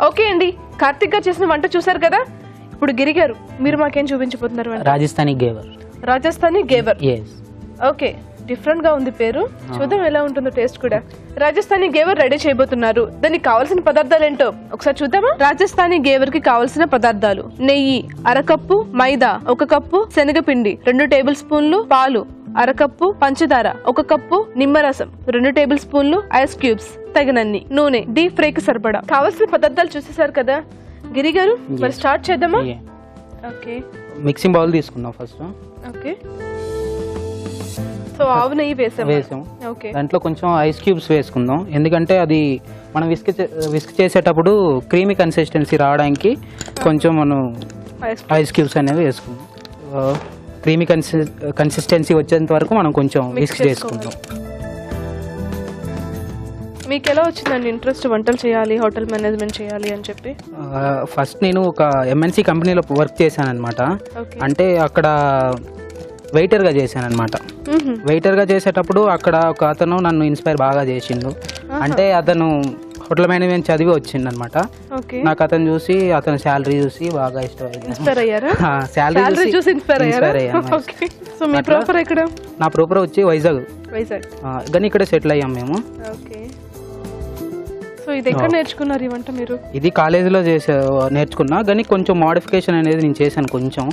Okay అండి, కార్తిక్ గారు చేసిన వంట చూసారు కదా. ఇప్పుడు గిరి గారు మీరు మాకేం చూపించబోతున్నారు? రాజస్థానీ గేవర్. రాజస్థానీ గేవర్. ఓకే, డిఫరెంట్ గా ఉంది పేరు. చూద్దాం ఎలా ఉంటుందో టేస్ట్ కూడా. రాజస్థానీ గేవర్ రెడీ చేయబోతున్నారు. దానికి కావాల్సిన పదార్థాలు ఏంటో ఒకసారి చూద్దామా? రాజస్థానీ గేవర్ కి కావాల్సిన పదార్థాలు: నెయ్యి అరకప్పు, మైదా 1 కప్పు, శనగపిండి 2 టేబుల్ స్పూన్లు, పాలు అరకప్పు, పంచదార 1 కప్పు, నిమ్మరసం 2 టేబుల్ స్పూన్లు, ఐస్ క్యూబ్స్ తగినన్ని, నూనె డీప్ ఫ్రై కి సరిపడా. కావాల్సిన పదార్థాలు చూసేసారు కదా గిరి గారు, మరి స్టార్ట్ చేద్దామా? ఓకే, మిక్సింగ్ బౌల్ తీసుకుందాం ఫస్ట్. ఓకే, సో ఆవు నెయ్యి వేసాం. ఓకే, దాంట్లో కొంచెం ఐస్ క్యూబ్స్ వేసుకుందాం, ఎందుకంటే అది మనం విస్క్ చేసేటప్పుడు క్రీమీ కన్సిస్టెన్సీ రావడానికి కొంచెం మనం ఐస్ క్యూబ్స్ అనేవి వేసుకుందాం. క్రీమీ కన్సిస్టెన్సీ వచ్చేంత వరకు మనం కొంచెం విస్క్ చేసుకుందాం. మీకు ఎలా వచ్చిందండి ఇంట్రెస్ట్ వంటలు చేయాలి, హోటల్ మేనేజ్మెంట్ చేయాలి అని చెప్పి? ఫస్ట్ నేను ఒక ఎంఎన్సీ కంపెనీలో వర్క్ చేశాను అనమాట. అంటే అక్కడ వెయిటర్గా చేశాను అనమాట. వెయిటర్గా చేసేటప్పుడు అక్కడ ఒక అతను నన్ను ఇన్స్పైర్ బాగా చేసిండు. అంటే అతను హోటల్ మేనేజ్మెంట్ చదివి వచ్చిండు అనమాట. నాకు అతను చూసి, అతను శాలరీ చూసి బాగా ఇన్స్పైర్ అయ్యాను. నా ప్రాపర్ వచ్చి వైజాగ్, కానీ ఇక్కడ సెటిల్ అయ్యాం మేము. నేర్చుకున్నారు ఈ వంట మీరు? ఇది కాలేజీలో నేర్చుకున్నా, కానీ కొంచెం మోడిఫికేషన్ అనేది నేను చేశాను. కొంచెం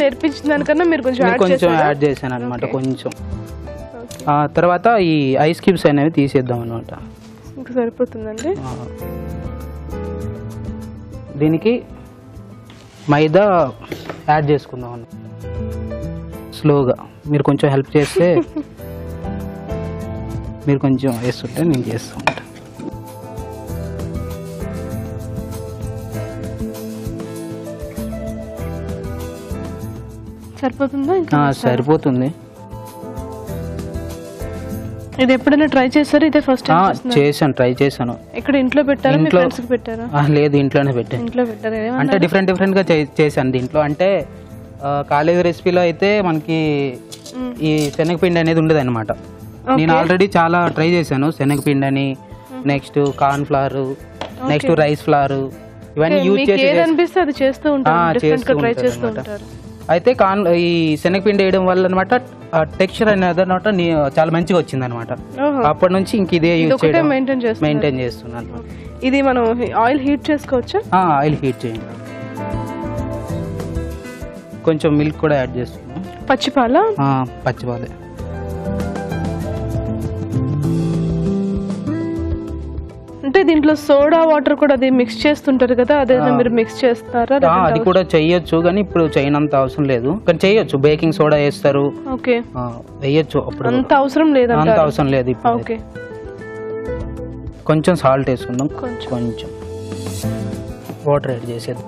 నేర్పించిన దానికన్నా మీరు కొంచెం యాడ్ చేశాను అనమాట. కొంచెం తర్వాత ఈ ఐస్ క్యూబ్స్ అనేవి తీసేద్దాం అనమాట. సరిపోతుందండి. దీనికి మైదా యాడ్ చేసుకుందాం అన్న స్లోగా. మీరు కొంచెం హెల్ప్ చేస్తే, మీరు కొంచెం వేస్తుంటే నేను చేస్తూ ఉంటాను. సరిపోతుందా? సరిపోతుంది. ఇది ఎప్పుడైనా ట్రై చేశారు? ఇదే ఫస్ట్ చేశాను, ట్రై చేశాను. ఇక్కడ ఇంట్లో పెట్టారా, మీ ఫ్రెండ్స్ కి పెట్టారా? లేదు, ఇంట్లోనే పెట్టాను. ఇంట్లో పెట్టారా? అంటే డిఫరెంట్ గా చేశాను దీంట్లో. అంటే కాలేజ్ రెసిపీలో అయితే మనకి ఈ శనగపిండి అనేది ఉండదు అనమాట. నేను ఆల్రెడీ చాలా ట్రై చేశాను. శనగపిండి అని, next corn flour, next rice flower, ఇవన్నీ యూజ్ చేసి అయితే ఈ శనగపిండి వేయడం వల్ల అనమాట టెక్స్చర్ అనేది అనమాట చాలా మంచిగా వచ్చింది అనమాట. అప్పటి నుంచి ఇంక ఇదే యూజ్ చేయడం మెయింటైన్ చేస్తున్నాను. ఇది మనం ఆయిల్ హీట్ చేసుకోవచ్చా? ఆయిల్ హీట్ చేయండి. కొంచెం మిల్క్ కూడా యాడ్ చేస్తున్నాం. పచ్చిపాల? పచ్చిపాలే. అంటే దీంట్లో సోడా వాటర్ కూడా అది మిక్స్ చేస్తుంటారు కదా, అదే మీరు మిక్స్ చేస్తారా? అది కూడా చెయ్యొచ్చు, కానీ ఇప్పుడు చేయనంత అవసరం లేదు. కానీ చెయ్యొచ్చు. బేకింగ్ సోడా వేస్తారు, వేయొచ్చు. అప్పుడు అంత అవసరం లేదు. అంత అవసరం లేదు. ఓకే, కొంచెం సాల్ట్ వేసుకుందాం. కొంచెం వాటర్ యాడ్ చేసేది.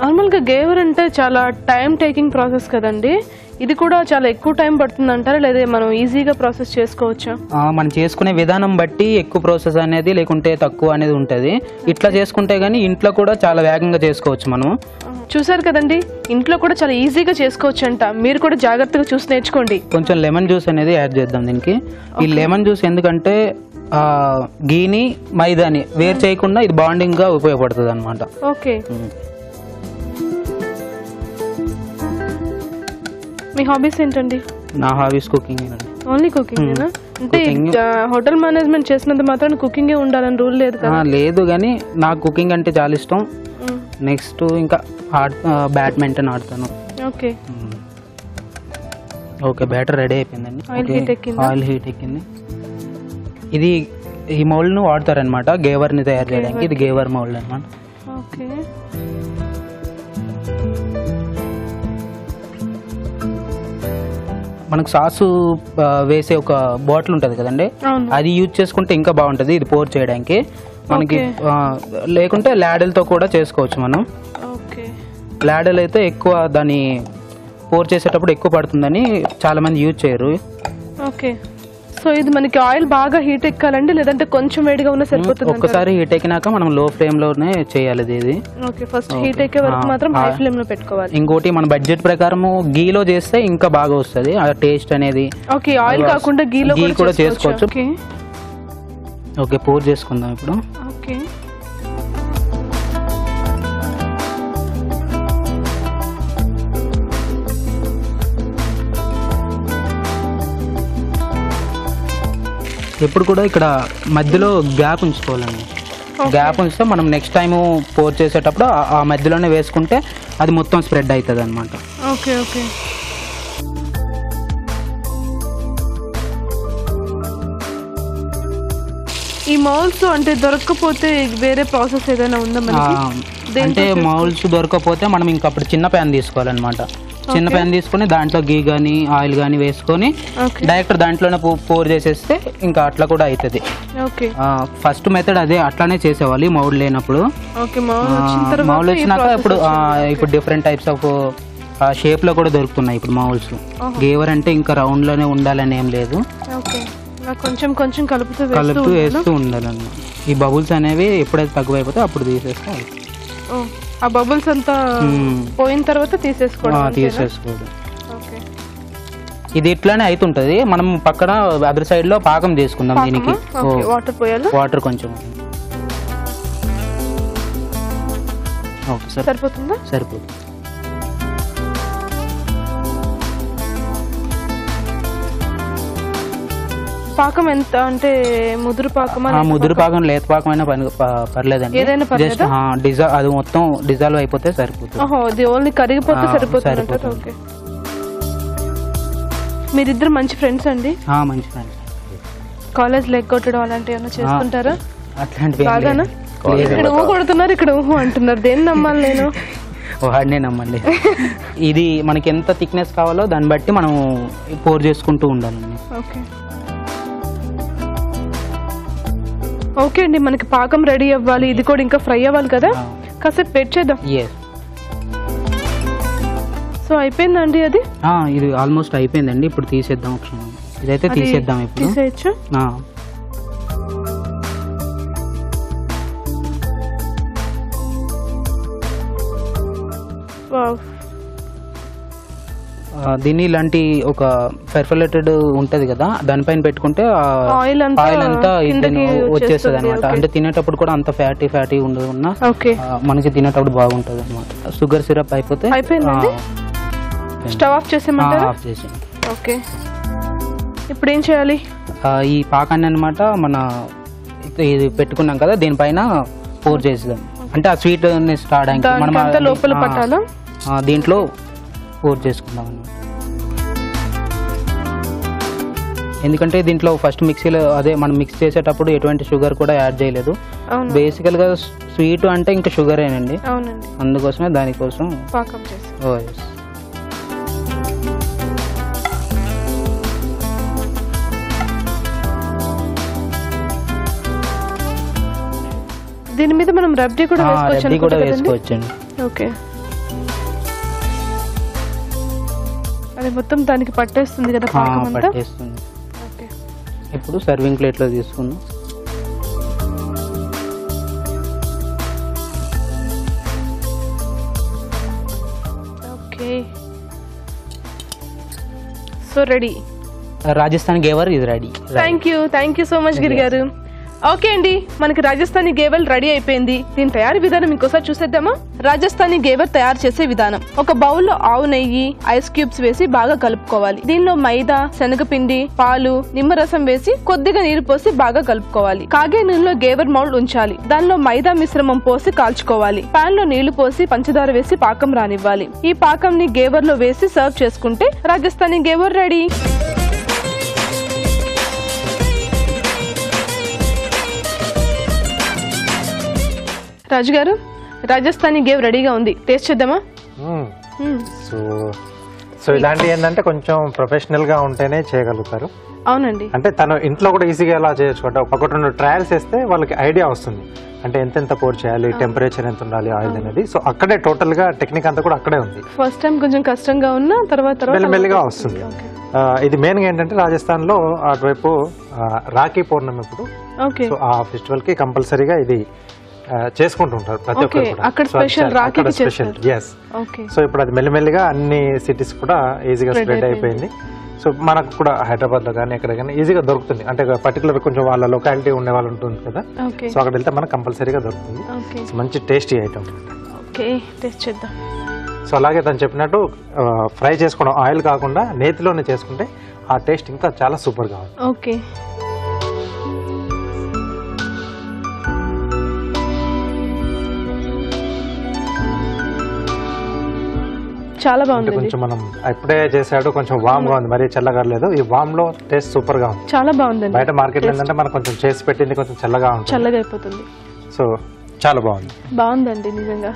నార్మల్గా గేవర్ అంటే చాలా టైం టేకింగ్ ప్రాసెస్ కదండి. ఇది కూడా చాలా ఎక్కువ టైం పడుతుంది అంటారా, లేదా మనం ఈజీగా ప్రాసెస్ చేసుకోవచ్చా? మనం చేసుకునే విధానం బట్టి ఎక్కువ ప్రాసెస్ అనేది, లేకుంటే తక్కువ అనేది ఉంటుంది. ఇట్లా చేసుకుంటే గానీ ఇంట్లో కూడా చాలా వేగంగా చేసుకోవచ్చు మనం. చూసారు కదండి, ఇంట్లో కూడా చాలా ఈజీగా చేసుకోవచ్చు అంట. మీరు కూడా జాగ్రత్తగా చూసి నేర్చుకోండి. కొంచెం లెమన్ జ్యూస్ అనేది యాడ్ చేద్దాం దీనికి. ఈ లెమన్ జ్యూస్ ఎందుకంటే గీని మైదాని వేరు చేయకుండా ఇది బాండింగ్ గా ఉపయోగపడుతుంది అనమాట. ఓకే, మీ హాబీస్ ఏంటండి? నా హాబీస్ కుకింగ్. Only cooking? అంటే హోటల్ మేనేజ్మెంట్ చేసినంత మాత్రం కుకింగే ఉండాలని రూల్ లేదు కదా? లేదు, కానీ నాకు కుకింగ్ అంటే చాలా ఇష్టం. నెక్స్ట్ ఇంకా బ్యాడ్మింటన్ ఆడతాను. ఓకే, ఓకే, బ్యాటర్ రెడీ అయిపోయిందండి. ఆయిల్ హీట్ ఎక్కింది. ఇది ఈ మౌల్డ్ ను వాడతారనమాట గేవర్ ని తయారు చేయడానికి. ఇది గేవర్ మౌల్డ్ అనమాట. ఓకే, మనకు సాసు వేసే ఒక బాటిల్ ఉంటుంది కదండి, అది యూజ్ చేసుకుంటే ఇంకా బాగుంటుంది ఇది పోర్ చేయడానికి మనకి. లేకుంటే లాడెల్తో కూడా చేసుకోవచ్చు మనం. లాడెల్ అయితే ఎక్కువ దాన్ని పోర్ చేసేటప్పుడు ఎక్కువ పడుతుందని చాలా మంది యూజ్ చేయరు. సో ఇది మనకి ఆయిల్ బాగా హీట్ ఎక్కాలండి లేదంటే కొంచెం వేడిగా ఉన్నా సరిపోతుంది? ఒక్కసారి హీట్ ఎక్కినాక మనం లో ఫ్లేమ్ లోనే చేయాలి ఇది. ఓకే, ఫస్ట్ హీట్ ఎక్కే వరకు మాత్రం హై ఫ్లేమ్ లో పెట్టుకోవాలి. ఇంకోటి మన బడ్జెట్ ప్రకారం గీలో చేస్తే ఇంకా బాగా వస్తుంది ఆ టేస్ట్ అనేది. ఓకే, ఆయిల్ కాకుండా గీలో కూడా చేసుకోవచ్చు. ఓకే, పోర్ చేసుకుందాం ఇప్పుడు. ఓకే, ఎప్పుడు కూడా ఇక్కడ మధ్యలో గ్యాప్ ఉంచుకోవాలండి. గ్యాప్ ఉంచితే మనం నెక్స్ట్ టైం పోర్ చేసేటప్పుడు ఆ మధ్యలోనే వేసుకుంటే అది మొత్తం స్ప్రెడ్ అవుతుంది అనమాట. ఓకే ఓకే, ఈ మౌల్స్ అంటే దొరకకపోతే వేరే ప్రాసెస్ ఏదైనా ఉందా మనకి? అంటే మౌల్స్ దొరకకపోతే మనం ఇంకా అప్పుడు చిన్న ప్యాన్ తీసుకోవాలన్నమాట. చిన్న ప్యాన్ తీసుకొని దాంట్లో గీ కానీ ఆయిల్ కానీ వేసుకొని డైరెక్ట్ దాంట్లోనే పోర్ చేసేస్తే ఇంకా అట్లా కూడా అవుతుంది. ఫస్ట్ మెథడ్ అదే, అట్లానే చేసేవాళ్ళు మౌల్ లేనప్పుడు. మౌల్ వచ్చినాక ఇప్పుడు డిఫరెంట్ టైప్స్ ఆఫ్ షేప్ లో కూడా దొరుకుతున్నాయి ఇప్పుడు మౌల్స్. గేవర్ అంటే ఇంకా రౌండ్ లోనే ఉండాలని ఏం లేదు, కొంచెం కొంచెం కలుపుతూ వేస్తూ ఉండాలన్నమాట. ఈ బబుల్స్ అనేవి ఎప్పుడైతే తక్కువైపోతే అప్పుడు తీసేస్తే ఆ బబుల్స్ అంతా పోయిన తర్వాత తీసేసుకోవడం. ఇది ఇట్లానే అవుతుంటది. మనం పక్కన అదర్ సైడ్ లో పాకం చేసుకుందాం. దీనికి వాటర్ పోయాలి, వాటర్ కొంచెం. ఓకే సార్, సరిపోతుందా? సరిపోతుంది. పాకం ఎంత అంటే ముదురు పాకం? ముదురు పాకం, లేత పాకం అయినా పర్లేదండి. జస్ట్ అది మొత్తం డిజాల్వ్ అయిపోతే సరిపోతుంది. ఓన్లీ కరిగిపోతే సరిపోతుంది. ఓకే, మీరిద్దరు మంచి ఫ్రెండ్స్ అండి? మంచి ఫ్రెండ్స్. కాలేజ్ లెగ్ కొట్టడం అలాంటివి ఏమైనా చేస్తుంటారా? అట్లాంటివి బాగానా? ఇక్కడ ఊహ కొడుతున్నారు, ఇక్కడ ఊహ అంటున్నారు. దేన్ని నమ్మాలి నేను? వాడినే నమ్మండి. ఇది మనకి ఎంత థిక్నెస్ కావాలో దాన్ని బట్టి మనం పోర్ చేసుకుంటూ ఉండాలండి. ఓకే ఓకే అండి, మనకి పాకం రెడీ అవ్వాలి, ఇది కూడా ఇంకా ఫ్రై అవ్వాలి కదా, కాసేపు వెయిట్ చేద్దాం. సో అయిపోయిందండి అది? ఇది ఆల్మోస్ట్ అయిపోయిందండి. ఇప్పుడు తీసేద్దాం. ఇదైతే తీసేద్దాం. ఇప్పుడు తీసేయచ్చు. దీన్ని ఇలాంటి ఒక పెర్ఫలేటెడ్ ఉంటది కదా, దానిపైన పెట్టుకుంటే ఆయిల్ అంతా వచ్చేస్తుంది అనమాట. అంటే తినేటప్పుడు కూడా అంత ఫ్యాటీ ఉండదు, మనకి తినేటప్పుడు బాగుంటది అనమాట. షుగర్ సిరప్ అయిపోతే స్టవ్ ఆఫ్ చేసేమంటారా? ఆఫ్ చేసి. ఓకే, ఇప్పుడు ఏం చేయాలి? ఈ పాకాన్ని అనమాట మన ఇది పెట్టుకున్నాం కదా, దీనిపైన పోర్ చేసేదాం. అంటే ఆ స్వీట్ రావడానికి మనం లోపల పట్టాలా, దీంట్లో పోర్ చేసుకుందాం అన్నమాట. ఎందుకంటే దీంట్లో ఫస్ట్ మిక్సీలో మనం మిక్స్ చేసేటప్పుడు ఎటువంటి షుగర్ కూడా యాడ్ చేయలేదు. బేసికల్ గా స్వీట్ అంటే ఇంకా షుగరేనండి, అందుకోసమే దానికోసం పాకం చేసి. దీని మీద మనం రబ్డీ కూడా వేసుకోవచ్చండి. ఓకే, అది మొత్తం దానికి పట్టేస్తుంది కదా పాకం అంతా? పట్టేస్తుంది. ఇప్పుడు సర్వింగ్ ప్లేట్ లో తీసుకుందాం. Okay, so ready. Rajasthan Ghevar ఇది ready. Thank you so much Giri garu. Okay అండి, మనకి రాజస్థానీ గేవర్ రెడీ అయిపోయింది. దీని తయారీ విధానం ఇంకోసారి చూసేద్దామా? రాజస్థానీ గేవర్ తయారు చేసే విధానం: ఒక బౌల్లో ఆవు నెయ్యి, ఐస్ క్యూబ్స్ వేసి బాగా కలుపుకోవాలి. దీనిలో మైదా, శనగపిండి, పాలు, నిమ్మరసం వేసి కొద్దిగా నీరు పోసి బాగా కలుపుకోవాలి. కాగే నూనెలో గేవర్ మౌల్డ్ ఉంచాలి. దానిలో మైదా మిశ్రమం పోసి కాల్చుకోవాలి. పాన్ లో నీళ్లు పోసి పంచదార వేసి పాకం రానివ్వాలి. ఈ పాకం ని గేవర్ లో వేసి సర్వ్ చేసుకుంటే రాజస్థానీ గేవర్ రెడీ. రాజు గారు, రాజస్థానీ గేవ్ రెడీగా ఉంది, టేస్ట్ చేద్దామా? సో ఇలాంటి ఏంటంటే కొంచెం ప్రొఫెషనల్ గా ఉంటేనే చేయగలుగుతారు. అవునండి, అంటే తను ఇంట్లో కూడా ఈజీగా ఎలా చేయొచ్చు అంటే ఒకటి రెండు ట్రయల్స్ వేస్తే వాళ్ళకి ఐడియా వస్తుంది. అంటే ఎంత పోర్ చేయాలి, టెంపరేచర్ ఎంత ఉండాలి, ఆయిల్ అనేది. సో అక్కడే టోటల్ గా టెక్నిక్ అంతా కూడా అక్కడే ఉంది. ఫస్ట్ టైం కొంచెం కష్టంగా ఉన్నా తర్వాత మెల్లిగా వస్తుంది. ఇది మెయిన్గా ఏంటంటే రాజస్థాన్లో అటువైపు రాఖీ పౌర్ణమి ఇప్పుడు, ఓకే సో ఆ ఫెస్టివల్ కి కంపల్సరీగా ఇది చేసుకుంటుంటారు ప్రతి ఒక్కరు కూడా. అక్కడ So, స్పెషల్ రాఖీకి స్పెషల్ చేస్తారు. ఎస్. ఓకే సో ఇప్పుడు అది మెల్లిమెల్లిగా అన్ని సిటీస్ కూడా ఈజీగా స్ప్రెడ్ అయిపోయింది. సో మనకు కూడా హైదరాబాద్ లో కానీ ఎక్కడ కానీ ఈజీగా దొరుకుతుంది. అంటే పర్టికులర్ కొంచెం వాళ్ళ లొకాలిటీ ఉండే వాళ్ళు ఉంటుంది కదా, ఓకే సో అక్కడ వెళ్తే మనకు కంపల్సరీగా దొరుకుతుంది. ఓకే సో మంచి టేస్టీ ఐటమ్. ఓకే టేస్ట్ చేద్దాం. సో అలాగే తను చెప్పినట్టు ఫ్రై చేసుకోవడం, ఆయిల్ కాకుండా నేతిలోనే చేసుకుంటే ఆ టేస్ట్ ఇంకా చాలా సూపర్గా ఉంది. ఓకే చాలా అంటే బాగుంది, కొంచెం మనం ఇప్పుడే చేసాడు, కొంచెం వామ్ గా ఉంది, మరీ చల్లగా లేదు. ఈ వామ్ లో టేస్ట్ సూపర్ గా ఉంది. చాలా బాగుందండి. బయట మార్కెట్ లో ఏంటంటే మనకు కొంచెం చేసి పెట్టింది కొంచెం చల్లగా ఉంటుంది, చల్లగా అయిపోతుంది. సో చాలా బాగుంది. బాగుందండి నిజంగా.